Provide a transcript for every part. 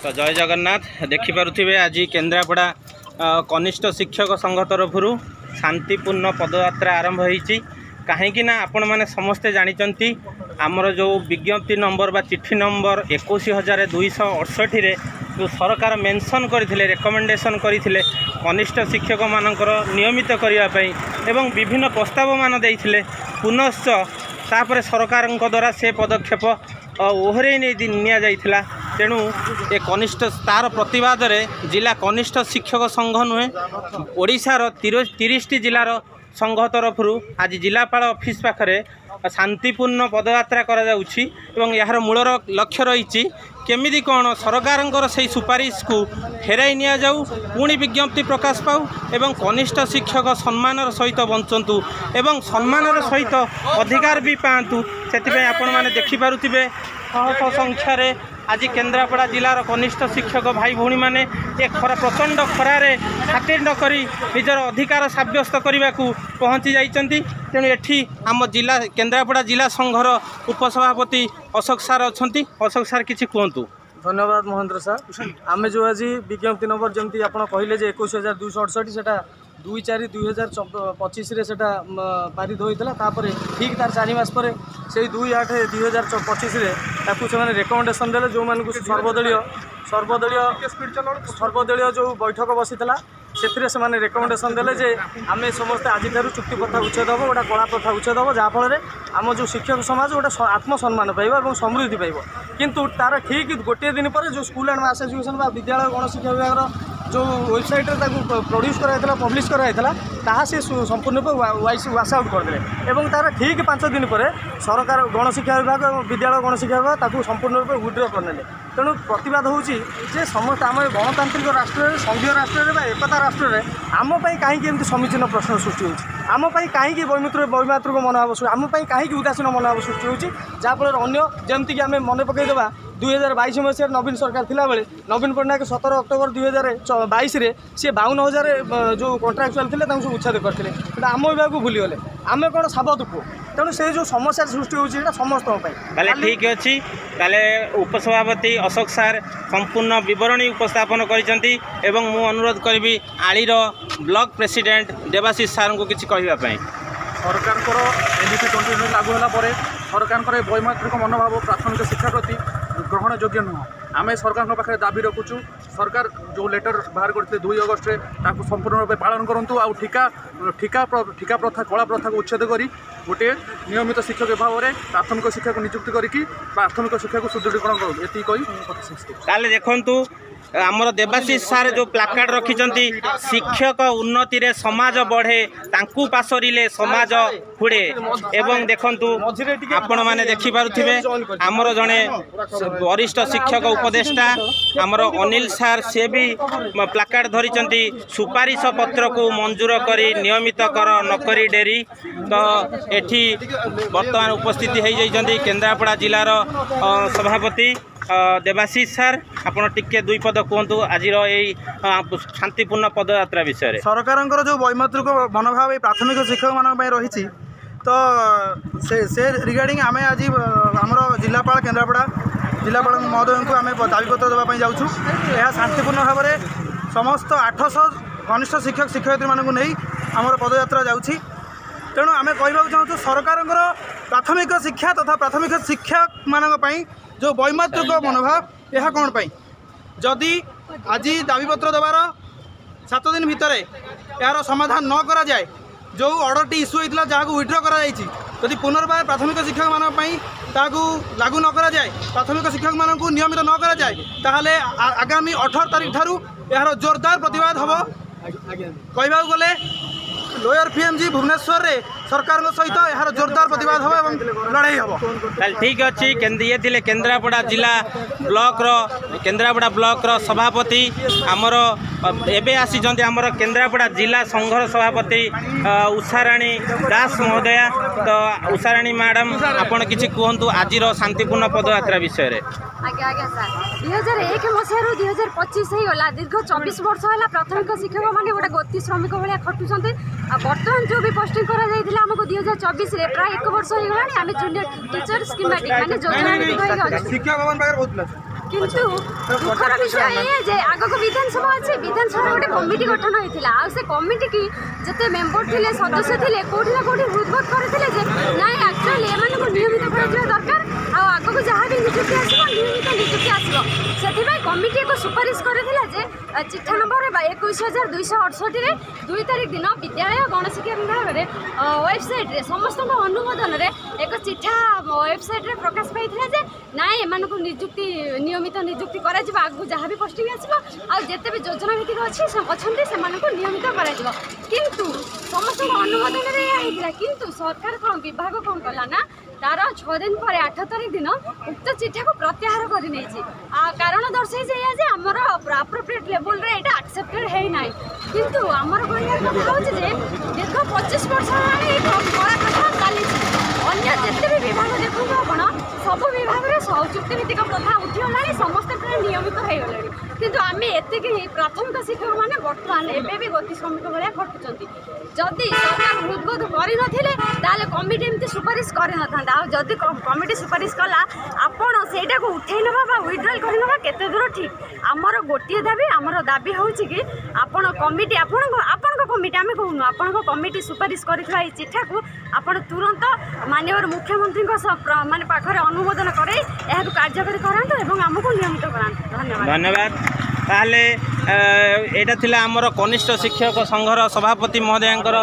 तो जय जगन्नाथ देखिपे आज केन्द्रापड़ा कनिष्ठ शिक्षक संघ तरफ शांतिपूर्ण पदयात्रा आरंभ होती कहीं आपण मैंने समस्ते जानते आमर जो विज्ञप्ति नंबर बा चिठी नंबर 21,268 जो सरकार मेंशन करथिले रेकमेंडेशन करथिले कनिष्ठ शिक्षक मानकर नियमित करने एवं विभिन्न प्रस्ताव मान देइथिले पुनश्च तापर सरकार द्वारा से पदक्षेप ओहरे निया जाइथिला तेणु ए कनिष्ठ तार प्रतिवाद रे जिला कनिष्ठ शिक्षक संघ नुहे ओडिशार 30 जिलार संघ तरफ आज जिलापाल ऑफिस पाखरे शांतिपूर्ण पदयात्रा करा जाउछि एवं यार मूल लक्ष्य रही केमिति कौन सरकार से सुपारिश को फेराई निया जाऊ पुणी विज्ञप्ति प्रकाश पाऊ एवं कनिष्ठ शिक्षक सम्मान सहित बंचतु एवं सम्मान सहित अधिकार भी पातु से आपण मैंने देखिपे शह संख्यार आज केन्द्रापड़ा जिलार कनिष्ठ शिक्षक भाई भौणी मैंने एक प्रचंड खरारे खातिर करी निजर अधिकार सब्यस्त करने को पहुँची जाइछन्ति। तेणु एठी आम जिला केन्द्रापड़ा जिला संघर उपसभापति अशोक सार अच्छी अशोक सार किसी कहतु। धन्यवाद महेंद्र सर। आम जो आज विज्ञप्ति नंबर जमी आप कहले 21,268 से 2/4/2025 से पारित होता ठीक तार 4 मास पर से 2/8/2025 से रेकमेंडेशन देले जो मान सर्वदलीय जो बैठक बसी से रेकमेंडेशन देले जे आम समस्त आज चुक्ति प्रथा उच्छेद हम गोटा कला प्रथा उच्छेद हम जहाँफल आम जो शिक्षक समाज गोटे आत्मसम्मान पाइब और समृद्धि पाइब किंतु तार ठीक गोटे दिन पर जो स्कूल एंड मास एजुकेशन विद्यालय गणशिक्षा विभाग जो वेबसाइट प्रोड्यूस कराइला पब्लिश कराइला ताहा से संपूर्ण वाश आउट करदे एवं तार ठीक 5 दिन पर सरकार गणशिक्षा विभाग और विद्यालय गणशिक्षा विभाग ताकू संपूर्ण रूप विड्र करने तेणु प्रतिवाद होची जे समस्त आम गणतांत्रिक राष्ट्र संघीय राष्ट्र एकता राष्ट्र आम कहीं एमती समीचीन प्रश्न सृष्टि होची आम कहीं वैमातृक मनोभाव आम कहीं उदासीन मनोभाव सृष्टि होची जहाँफल अन्य जमती आम मन पकईदेवा 2022 मसीह नवीन सरकार थिला बेले नवीन पट्टनायक 17 अक्टोबर 2022 रे सी 52,000 जो कॉन्ट्राक्चुअल थे उच्छेद करते आम विभाग को भूलीगले आम कौन साबत को तेणु से जो समस्या सृष्टि होती समस्त ठीक अच्छी उपसभापति अशोक सार संपूर्ण विवरणी उपस्थापन करछंती एवं मु अनुरोध करी आलीर ब्लॉक प्रेसिडेंट देवाशीष सार को किसी कहवाई सरकार एनडीसी 20 लागू होला सरकार वैमात्रिक मनोभाव प्राथमिक शिक्षा प्रति ग्रहण योग्य नुह आम सरकार पाखे दाबी रखुचु सरकार जो लेटर बाहर करते 2 अगस्त संपूर्ण रूप पालन करूँ आ ठिका प्रथा कला प्रथा को उच्छेद करी गोटे नियमित शिक्षक भाव में प्राथमिक शिक्षा को नियुक्ति करके प्राथमिक शिक्षा को सुदृढ़ीकरण करूँ ये कही देखु आमर देवाशीष सार जो प्लाकार्ड रखिंट शिक्षक उन्नति रे समाज बढ़े तांकू पासरिले समाज हुड़े एवं देखंतु आपण माने देखि पारुथिबे आमर जने वरिष्ठ शिक्षक उपदेष्टा आमर अनिल सार से भी प्लाकार्ड धरिचंती सुपारिश पत्र को मंजूर करी नियमित कर नकरी डेरी तो एठी वर्तमान उपस्थिति हो जाइछंती केन्द्रापड़ा जिलार सभापति देवाशीष सार आपड़ टिके 2 पद कहतु आज शांतिपूर्ण पदयात्रा विषय सरकार जो वैमात्रिक मनोभाव प्राथमिक शिक्षक मान रही तो से रिगार्डिंग आम आज आमर जिलापाल केन्द्रापड़ा जिलापाल महोदय को आम दाबीपत्र देवाई जाऊँ यह शांतिपूर्ण भाव में समस्त 800 कनिष्ठ शिक्षक शिक्षयित्री मानक नहीं आमर पदयात्रा जाऊँगी तेणु आम कहवाक चाहूँ सरकार प्राथमिक शिक्षा तथा प्राथमिक शिक्षक मानी जो वैमात्रिक मनोभाव यह कौन पाई जदि आज दाबीपत्र देवार 7 दिन भितर यार समाधान न करा जाए जो ऑर्डर टी इश्यू होता जहाँ विड्र करी पुनर्बार प्राथमिक शिक्षक मानी लागू न करा जाए प्राथमिक शिक्षक मान नियमित न करा जाए ताहले आगामी 18 तारीख ठारू यार जोरदार प्रतिवाद हम कहवा गले लोयर पीएमजी भुवनेश्वर रे सरकार सहित यार जोरदार प्रतिवाद हम और लड़ाई हम ठीक अच्छे ये थे केन्द्रापड़ा जिला ब्लॉक रो सभापति आमर एबे आसी आमर केन्द्रापड़ा जिला संघर सभापति उषाराणी दास महोदया तो उषाराणी मैडम आपड़ किसी कहतु आज शांतिपूर्ण पदयात्रा विषय आज्ञा आज्ञा सर 2001 मसीह 2025 हो गला दीर्घ 24 वर्ष है प्राथमिक शिक्षक मैंने गोटे गति श्रमिक भाया खटुंट बर्तमान जो भी पोस्टिंग आमको 2024 प्राय 1 वर्ष हो गला जूनियर टीचर्स कि शिक्षा भवन কিন্তু ଦୁଃଖର ବିଷୟ ଏଇଆ ଯେ ଆଗକୁ ବିଧାନସଭା ଅଛି, ବିଧାନସଭାରେ ଗୋଟେ କମିଟି ଗଠନ ହେଇଥିଲା। ଆଉ ସେ କମିଟି କି ଯେତେ ମେମ୍ବର ଥିଲେ, ସଦସ୍ୟ ଥିଲେ, କୋଉଠି ନା କୋଉଠି ହୃଦବୋଧ କରିଥିଲେ ଯେ ନାଇଁ ଆକ୍ଚୁଆଲି ଏମାନଙ୍କୁ ନିୟମିତ କରାଯିବା ଦରକାର, ଆଉ ଆଗକୁ ଯାହା ବି ନିଯୁକ୍ତି ଆସିବ ନିୟମିତ ନିଯୁକ୍ତି ଆସିବ। ସେଥିପାଇଁ କମିଟି ଏକ ସୁପାରିଶ କରିଥିଲା ଯେ ଚିଠା ନମ୍ବର 21,268ରେ 2 ତାରିଖ ଦିନ ବିଦ୍ୟାଳୟ ଗଣଶିକ୍ଷା ବିଭାଗରେ ୱେବସାଇଟ୍ରେ ସମସ୍ତଙ୍କ ଅନୁମୋଦନରେ ଏକ ଚିଠା ୱେବସାଇଟ୍ରେ ପ୍ରକାଶ ପାଇଥିଲା ଯେ ନାଇଁ ଏମାନଙ୍କୁ ନିୟମିତ ନିଯୁକ୍ତି କରାଯିବ, ଆଗକୁ ଯାହା ବି ପୋଷ୍ଟିଂ ଆସିବ ଆଉ ଯେତେ ବି ଯୋଜନା ଭିତ୍ତିକ ଅଛନ୍ତି ସେମାନଙ୍କୁ ନିୟମିତ କରାଯିବ। କିନ୍ତୁ ସମସ୍ତଙ୍କ ଅନୁମୋଦନରେ ଏହା ହେଇଥିଲା, କିନ୍ତୁ ସରକାର ବିଭାଗ କ'ଣ କଲା ନା ତାର 6 ଦିନ ପରେ 8 ତାରିଖ ଦିନ ଉକ୍ତ ଚିଠାକୁ ପ୍ରତ୍ୟାହାର କରିନେଇଛି। କାରଣ ଦର୍ଶାଇছে ଏଇଆ ଯେ ଆମର ଆପ୍ରୋପ୍ରିଏଟ୍ ଲେବୁଲ୍ରେ ଏଇଟା ଆକ୍ସେପ୍ଟେଡ୍ ହେଇନାହିଁ। କିନ୍ତୁ ଆମର କହିବାର କଥା ହେଉଛି ଯେ ଦୀର୍ଘ 25 ବର୍ଷ ହେଲାଣି ଏଇ କଳା ପ୍ରଥା ଚାଲିଛି। ଅନ୍ୟ ଯେତେ ବି ବିଭାଗ ଦେଖନ୍ତୁ ଆପଣ, ସବୁ ବିଭାଗରେ ଚୁକ୍ତିଭିତ୍ତିକ ପ୍ରଥା ଉଠିଗଲାଣି, ସମସ୍ତେ ପ୍ରାୟ ନିୟମିତ ହେଇଗଲେଣି। କିନ୍ତୁ ଆମେ ଏତିକି ପ୍ରାଥମିକ ଶିକ୍ଷକମାନେ ବର୍ତ୍ତମାନ ଏବେ ବି ଗତି ଶ୍ରମିକ ଭଳିଆ ଖଟୁଛନ୍ତି। ଯଦି ସରକାର ହୃଦବୋଧ କରିନଥିଲେ ତାହେଲେ କମିଟି ଏମିତି ସୁପାରିଶ କରିନଥାନ୍ତା। ଆଉ ଯଦି କମିଟି ସୁପାରିଶ କଲା, ଆପଣ ସେଇଟାକୁ ଉଠେଇ ନେବା ବା ୱିଡ୍ରଲ୍ କରିନେବା କେତେ ଦୂର ଠିକ୍? ଆମର ଗୋଟିଏ ଦାବି, ଆମର ଦାବି ହେଉଛି କି ଆପଣ କମିଟି ଆପଣଙ୍କ କମିଟି, ଆମେ କହୁନୁ, ଆପଣଙ୍କ କମିଟି ସୁପାରିଶ କରିଥିବା ଏଇ ଚିଠାକୁ ଆପଣ ତୁରନ୍ତ ମାନ୍ୟବର ମୁଖ୍ୟମନ୍ତ୍ରୀଙ୍କ ମାନେ ପାଖରେ ଅନୁମୋଦନ କରାଇ ଏହାକୁ କାର୍ଯ୍ୟକାରୀ କରାନ୍ତୁ ଏବଂ ଆମକୁ ନିୟମିତ କରାନ୍ତୁ। ଧନ୍ୟବାଦ। ତାହେଲେ ଏଇଟା ଥିଲା ଆମର କନିଷ୍ଠ ଶିକ୍ଷକ ସଂଘର ସଭାପତି ମହୋଦୟଙ୍କର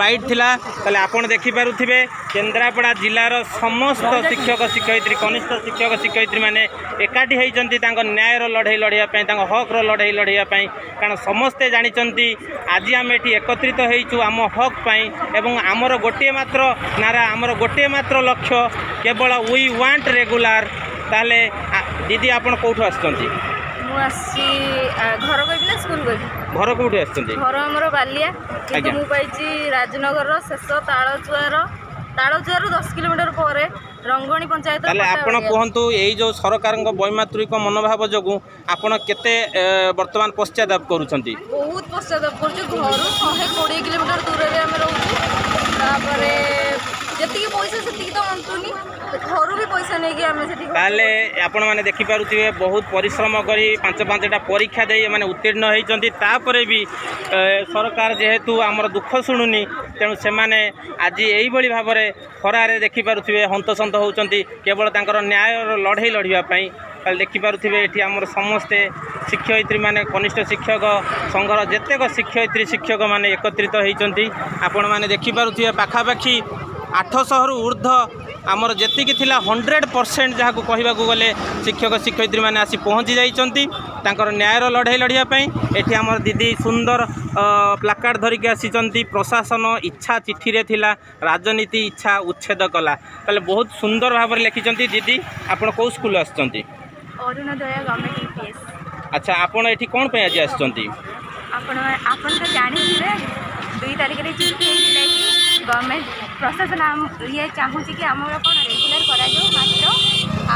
ବାଇଟ୍ ଥିଲା। ତାହେଲେ ଆପଣ ଦେଖିପାରୁଥିବେ କେନ୍ଦ୍ରାପଡ଼ା ଜିଲ୍ଲାର ସମସ୍ତ ଶିକ୍ଷକ ଶିକ୍ଷୟିତ୍ରୀ, କନିଷ୍ଠ ଶିକ୍ଷକ ଶିକ୍ଷୟିତ୍ରୀ ମାନେ ଏକାଠି ହୋଇଛନ୍ତି ତାଙ୍କ ନ୍ୟାୟର ଲଢ଼େଇ ଲଢ଼ିବା ପାଇଁ, ତାଙ୍କ ହକ୍ର ଲଢ଼େଇ ଲଢ଼ିବା ପାଇଁ। କାରଣ ସମସ୍ତେ ଜାଣିଛନ୍ତି ଆଜି ଆମେ ଏଠି ଏକତ୍ରିତ ହେଇଛୁ ଆମ ହକ୍ ପାଇଁ, ଏବଂ ଆମର ଗୋଟିଏ ମାତ୍ର ନାରା, ଆମର ଗୋଟିଏ ମାତ୍ର ଲକ୍ଷ୍ୟ କେବଳ ୱି ୱାଣ୍ଟ ରେଗୁଲାର। ତାହେଲେ ଦିଦି ଆପଣ କେଉଁଠୁ ଆସୁଛନ୍ତି? ମୁଁ ଆସିଛି ଘର କହିବି ନା ସ୍କୁଲ କହିବି? ଘର କେଉଁଠି ଆସୁଛନ୍ତି? ଘର ଆମର ବାଲିଆ, କିନ୍ତୁ ମୁଁ ପାଇଛି ରାଜନଗରର ଶେଷ ତାଳଚୁଆର 10 କିଲୋମିଟର ପରେ ରଙ୍ଗଣୀ ପଞ୍ଚାୟତ। ତାହେଲେ ଆପଣ କୁହନ୍ତୁ, ଏଇ ଯେଉଁ ସରକାରଙ୍କ ବୈମାତୃକ ମନୋଭାବ ଯୋଗୁଁ ଆପଣ କେତେ ବର୍ତ୍ତମାନ ପଶ୍ଚାତାପ କରୁଛନ୍ତି? ବହୁତ ପଶ୍ଚାତାପ କରୁଛୁ। ଘରୁ 120 କିଲୋମିଟର ଦୂରରେ ଆମେ ରହୁଛୁ। ତାପରେ ଯେତିକି ପଇସା ସେତିକି ତ ଅଣ୍ଟୁନି, ଘରୁ ବି ପଇସା ନେଇକି ଆମେ ସେଠି। ତାହେଲେ ଆପଣମାନେ ଦେଖିପାରୁଥିବେ ବହୁତ ପରିଶ୍ରମ କରି 5-5ଟା ପରୀକ୍ଷା ଦେଇ ଏମାନେ ଉତ୍ତୀର୍ଣ୍ଣ ହୋଇଛନ୍ତି। ତାପରେ ବି ସରକାର ଯେହେତୁ ଆମର ଦୁଃଖ ଶୁଣୁନି, ତେଣୁ ସେମାନେ ଆଜି ଏଇଭଳି ଭାବରେ ଖରାରେ ଦେଖିପାରୁଥିବେ ହନ୍ତସନ୍ତ ହେଉଛନ୍ତି କେବଳ ତାଙ୍କର ନ୍ୟାୟର ଲଢ଼େଇ ଲଢ଼ିବା ପାଇଁ। ତାହେଲେ ଦେଖିପାରୁଥିବେ ଏଠି ଆମର ସମସ୍ତେ ଶିକ୍ଷୟିତ୍ରୀମାନେ, କନିଷ୍ଠ ଶିକ୍ଷକ ସଂଘର ଯେତେକ ଶିକ୍ଷୟିତ୍ରୀ ଶିକ୍ଷକମାନେ ଏକତ୍ରିତ ହୋଇଛନ୍ତି। ଆପଣମାନେ ଦେଖିପାରୁଥିବେ ପାଖାପାଖି 800ରୁ ଉର୍ଦ୍ଧ୍ୱ ଆମର ଯେତିକି ଥିଲା 100% ଯାହାକୁ କହିବାକୁ ଗଲେ ଶିକ୍ଷକ ଶିକ୍ଷୟିତ୍ରୀମାନେ ଆସି ପହଞ୍ଚି ଯାଇଛନ୍ତି ତାଙ୍କର ନ୍ୟାୟର ଲଢ଼େଇ ଲଢ଼ିବା ପାଇଁ। ଏଠି ଆମର ଦିଦି ସୁନ୍ଦର ପ୍ଲାକାର୍ଡ଼ ଧରିକି ଆସିଛନ୍ତି, ପ୍ରଶାସନ ଇଚ୍ଛା ଚିଠିରେ ଥିଲା, ରାଜନୀତି ଇଚ୍ଛା ଉଚ୍ଛେଦ କଲା। ତାହେଲେ ବହୁତ ସୁନ୍ଦର ଭାବରେ ଲେଖିଛନ୍ତି। ଦିଦି ଆପଣ କେଉଁ ସ୍କୁଲ ଆସୁଛନ୍ତି? ଅରୁଣୋଦୟ ଗଭର୍ଣ୍ଣମେଣ୍ଟ UPS। ଆଚ୍ଛା, ଆପଣ ଏଠି କ'ଣ ପାଇଁ ଆଜି ଆସିଛନ୍ତି? ଆପଣ ତ ଜାଣିଥିବେ 2 ତାରିଖରେ ଚିଠି ହେଇଥିଲା କି ଗଭର୍ଣ୍ଣମେଣ୍ଟ ପ୍ରଶାସନ ଚାହୁଁଛି କି ଆମର କ'ଣ ରେଗୁଲାର କରାଯାଉ, ମାତ୍ର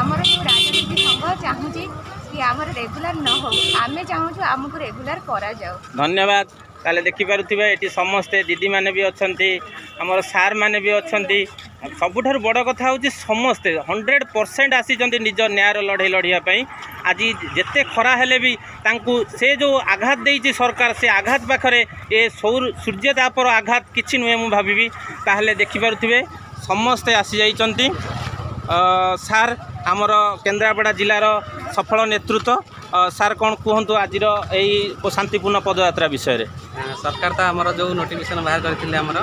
ଆମର ଯେଉଁ ରାଜନୀତି ସଂଘ ଚାହୁଁଛି କି ଆମର ରେଗୁଲାର ନ ହେଉ, ଆମେ ଚାହୁଁଛୁ ଆମକୁ ରେଗୁଲାର କରାଯାଉ। ଧନ୍ୟବାଦ। ତାହେଲେ ଦେଖିପାରୁଥିବେ ଏଠି ସମସ୍ତେ ଦିଦିମାନେ ବି ଅଛନ୍ତି, ଆମର ସାର୍ମାନେ ବି ଅଛନ୍ତି। ସବୁଠାରୁ ବଡ଼ କଥା ହେଉଛି ସମସ୍ତେ 100% ଆସିଛନ୍ତି ନିଜ ନ୍ୟାୟର ଲଢ଼େଇ ଲଢ଼ିବା ପାଇଁ। ଆଜି ଯେତେ ଖରା ହେଲେ ବି ତାଙ୍କୁ ସେ ଯେଉଁ ଆଘାତ ଦେଇଛି ସରକାର, ସେ ଆଘାତ ପାଖରେ ଏ ସୂର୍ଯ୍ୟତାପର ଆଘାତ କିଛି ନୁହେଁ ମୁଁ ଭାବିବି। ତାହେଲେ ଦେଖିପାରୁଥିବେ ସମସ୍ତେ ଆସିଯାଇଛନ୍ତି। ସାର୍ ଆମର କେନ୍ଦ୍ରାପଡ଼ା ଜିଲ୍ଲାର ସଫଳ ନେତୃତ୍ୱ, ସାର୍ କ'ଣ କୁହନ୍ତୁ ଆଜିର ଏଇ ଶାନ୍ତିପୂର୍ଣ୍ଣ ପଦଯାତ୍ରା ବିଷୟରେ? ସରକାର ତ ଆମର ଯେଉଁ ନୋଟିଫିକେସନ୍ ବାହାର କରିଥିଲେ ଆମର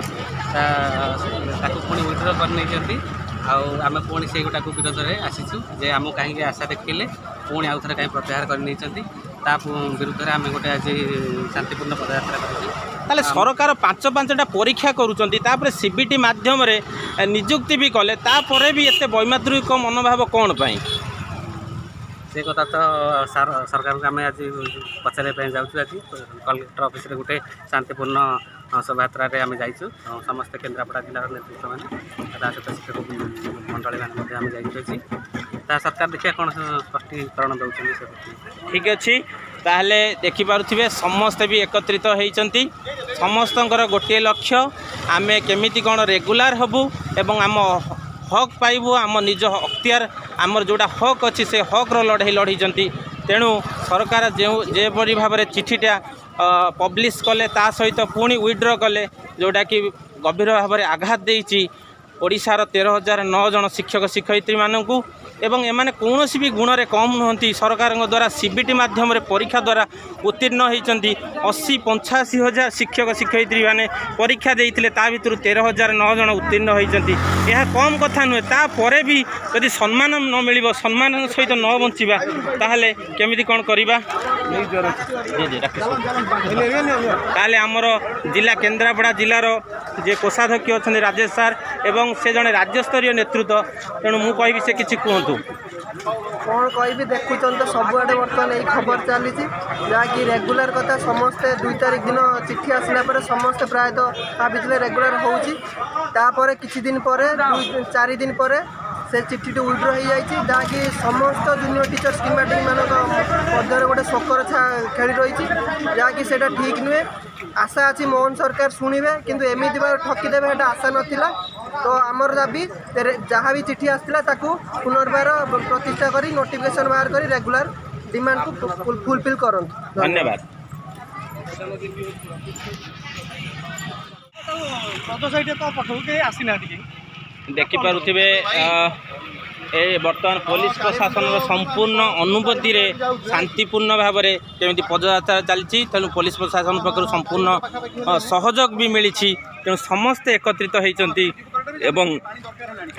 ତାକୁ ପୁଣି ୱିଥ୍ଡ୍ର କରିନେଇଛନ୍ତି। ଆଉ ଆମେ ପୁଣି ସେଇଗୁଟାକୁ ବିରୋଧରେ ଆସିଛୁ ଯେ ଆମକୁ କାହିଁକି ଆଶା ଦେଖେଇଲେ ପୁଣି ଆଉ ଥରେ କାହିଁକି ପ୍ରତ୍ୟାହାର କରିନେଇଛନ୍ତି, ତା ବିରୁଦ୍ଧରେ ଆମେ ଗୋଟେ ଆଜି ଶାନ୍ତିପୂର୍ଣ୍ଣ ପଦଯାତ୍ରା କରିଛୁ। ତାହେଲେ ସରକାର 5-5ଟା ପରୀକ୍ଷା କରୁଛନ୍ତି, ତାପରେ CBT ମାଧ୍ୟମରେ ନିଯୁକ୍ତି ବି କଲେ, ତାପରେ ବି ଏତେ ବୈମାତୃକ ମନୋଭାବ କ'ଣ ପାଇଁ? ସେ କଥା ତ ସରକାରଙ୍କୁ ଆମେ ଆଜି ପଚାରିବା ପାଇଁ ଯାଉଛୁ। ଆଜି କଲେକ୍ଟର ଅଫିସରେ ଗୋଟେ ଶାନ୍ତିପୂର୍ଣ୍ଣ ଶୋଭାଯାତ୍ରାରେ ଆମେ ଯାଇଛୁ, ସମସ୍ତେ କେନ୍ଦ୍ରାପଡ଼ା ଜିଲ୍ଲାର ନେତୃତ୍ୱମାନେ, ତା ସହିତ ଶିକ୍ଷକ ମଣ୍ଡଳୀମାନେ ମଧ୍ୟ ଆମେ ଯାଇଛୁ। ଆଜି ତା ସରକାର ଦେଖିବା କ'ଣ ସ୍ପଷ୍ଟୀକରଣ ଦେଉଛନ୍ତି ସେ। ଠିକ୍ ଅଛି। ତାହେଲେ ଦେଖିପାରୁଥିବେ ସମସ୍ତେ ବି ଏକତ୍ରିତ ହୋଇଛନ୍ତି। ସମସ୍ତଙ୍କର ଗୋଟିଏ ଲକ୍ଷ୍ୟ, ଆମେ କେମିତି କ'ଣ ରେଗୁଲାର ହେବୁ ଏବଂ ଆମ हक पाइबू आम निज अख्तियार आमर जोड़ा हक अच्छी से हक्र लड़ाई लड़ाई तेणु सरकार जेपरी भाव में चिठीटा पब्लिश कले ता सहित पुणी विड्र कले जोटा कि गभीर भाव में आघात देइछि ओडिशार 13,009 जन शिक्षक शिक्षयित्री मानू एवं एमाने कौनसी भी गुण में कम नुहति सरकार द्वारा सीबीटी माध्यम परीक्षा द्वारा उत्तीर्ण होती 80-85 हजार शिक्षक शिक्षयित्री मैंने परीक्षा देते ता भर 13,009 जन उत्तीर्ण होती यह कम कथा नुहे तापर भी यदि सम्मान न मिल सम्मान सहित न बंचा ताहले केमिति कौन करवा ताहले आमर जिला केन्द्रापड़ा जिलार जे कोषाध्यक्ष अच्छा राजेश सार एवं से जड़े राज्यस्तरीय नेतृत्व तेणु मु कहि से किसी कहतु कौन कह देखुं तो सबुआडे बर्तमान यही खबर चली जहाँकि रेगुलर कथा समस्ते 2 तारिख दिन चिठी आसला पर समस्ते प्रायतः भाई रेगुलर होपर किछि दिन पर 4 दिन पर से चिठी विड्र हो जाए जहाँकि समस्त जूनियर टीचर्स कि मध्य गोटे शोकर खेली रही जहाँकि सेटा ठीक नुहे आशा अच्छी मोहन सरकार शुणे किंतु एमती बार ठकीदेवे है आशा नाला तो आमर दाबी जहाँ भी चिठी आसला पुनर्बार प्रतिष्ठा करी नोटिफिकेशन बाहर करी रेगुलर डिमांड को फुलफिल करंतु। धन्यवाद। देखिपे ए बर्तमान पुलिस प्रशासन संपूर्ण अनुमति रे शांतिपूर्ण भाव में केमी पदयात्रा चलती तेणु पुलिस प्रशासन पक्ष संपूर्ण सहयोग भी मिली तेणु समस्ते एकत्रित होती एवं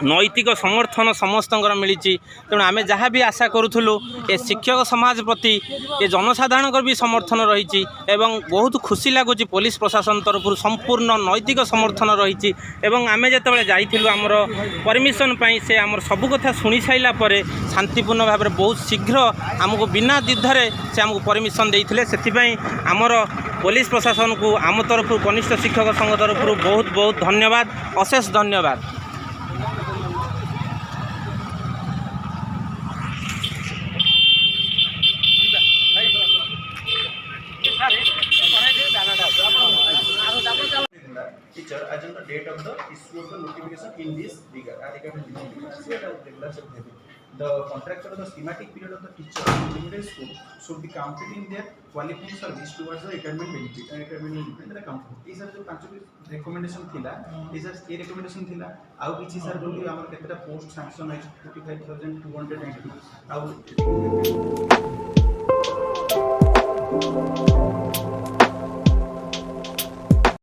नैतिक समर्थन समस्त मिली तेणु आम जहाँ भी आशा करूँ ए शिक्षक समाज प्रति ए जनसाधारण भी समर्थन रही बहुत खुशी लगुच पुलिस प्रशासन तरफ संपूर्ण नैतिक समर्थन रही आम जो जाइलु आमर परमिशन से आमर सबू कथा शुणी सारा पर शांतिपूर्ण भाव में बहुत शीघ्र आमको बिना द्विधारे से आमको परमिशन देते से आमर पुलिस प्रशासन को आम तरफ कनिष्ठ शिक्षक संघ तरफ बहुत बहुत धन्यवाद अशेष धन्यवाद। Teacher as on the date of the issue of the notification in this regular the contractor of the schematic period of the teacher in limited school should be counted in their qualifying service towards the retirement benefit and retirement benefit account. These are the 5 recommendation थिला these are a recommendation थिला आउ किछि sir बोली हमर केतेटा post sanction है 45,292 आउ